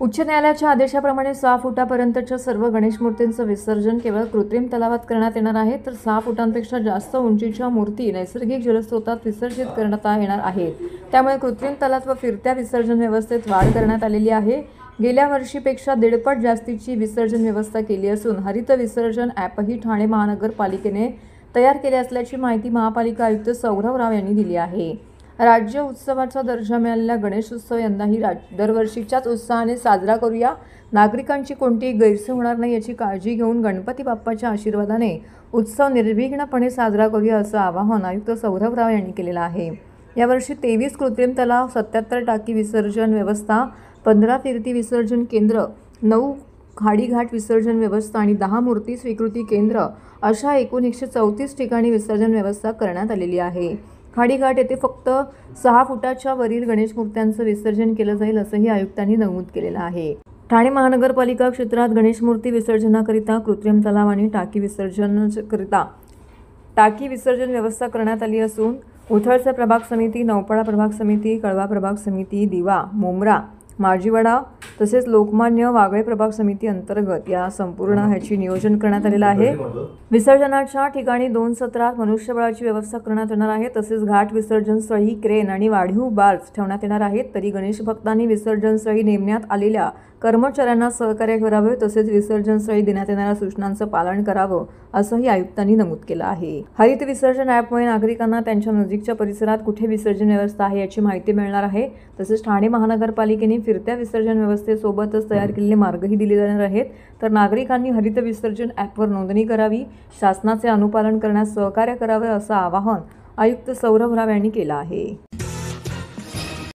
उच्च न्यायालयाच्या आदेशाप्रमाणे 6 फुटापर्यंतच्या सर्व गणेश मूर्तींचं विसर्जन केवळ कृत्रिम तलावात करण्यात येणार आहे, तर 6 फुटांपेक्षा जास्त उंचीच्या मूर्ती नैसर्गिक जलस्रोतात विसर्जित करण्यात येणार आहेत. त्यामुळे कृत्रिम तलावात व फिरत्या विसर्जन व्यवस्थेत वाढ करण्यात आलेली आहे. गेल्या वर्षीपेक्षा 1.5 जास्तीची विसर्जन व्यवस्था केली असून हरित विसर्जन ॲपही ठाणे महानगरपालिकेने तयार केले असल्याची माहिती महापालिका आयुक्त सौरभ राव यांनी दिली आहे. राज्य उत्सवाचा दर्जा मिळालेला गणेशोत्सव यंदाही दरवर्षीच्याच उत्साहाने साजरा करूया. नागरिकांची कोणतीही गैरसोय होणार नाही याची काळजी घेऊन गणपती बाप्पाच्या आशीर्वादाने उत्सव निर्विघ्नपणे साजरा करूया असं आवाहन आयुक्त सौरभ राव यांनी केलेलं आहे. यावर्षी 23 कृत्रिम तलाव, 77 टाकी विसर्जन व्यवस्था, 15 फिरती विसर्जन केंद्र, 9 खाडीघाट विसर्जन व्यवस्था आणि 10 मूर्ती स्वीकृती केंद्र अशा एकूण 134 ठिकाणी विसर्जन व्यवस्था करण्यात आलेली आहे. खाडीघाट येथे फक्त 6 फुटाच्या वरील गणेश मूर्त्यांचं विसर्जन केलं जाईल असंही आयुक्तांनी नमूद केलेलं आहे. ठाणे महानगरपालिका क्षेत्रात गणेश मूर्ती विसर्जनाकरिता कृत्रिम तलाव आणि टाकी विसर्जन व्यवस्था करण्यात आली असून उथळचे प्रभाग समिती, नौपाडा प्रभाग समिती, कळवा प्रभाग समिती, दिवा, मुंब्रा, माजीवाडा तसेच लोकमान्य वागळे प्रभाग समिती अंतर्गत या संपूर्ण ह्याची नियोजन करण्यात आलेलं आहे. विसर्जनाच्या ठिकाणी 2 सत्रात मनुष्यबळाची व्यवस्था करण्यात येणार आहे. तसेच घाट विसर्जन स्थळी क्रेन आणि वाढीव बार्स ठेवण्यात येणार आहेत. तरी गणेश भक्तांनी विसर्जन स्थळी नेमण्यात आलेल्या कर्मचाऱ्यांना सहकार्य करावे तसेच विसर्जन स्थळी देण्यात येणाऱ्या सूचनांचं पालन करावं असंही आयुक्तांनी नमूद केलं आहे. हरित विसर्जन ॲपमुळे नागरिकांना त्यांच्या नजीकच्या परिसरात कुठे विसर्जन व्यवस्था आहे याची माहिती मिळणार आहे. तसेच ठाणे महानगरपालिकेने फिरत्या विसर्जन व्यवस्थेसोबतच तयार केलेले मार्गही दिले जाणार आहेत. तर नागरिकांनी हरित विसर्जन ॲपवर नोंदणी करावी, शासनाचे अनुपालन करण्यास सहकार्य करावे असं आवाहन आयुक्त सौरभ राव यांनी केलं आहे.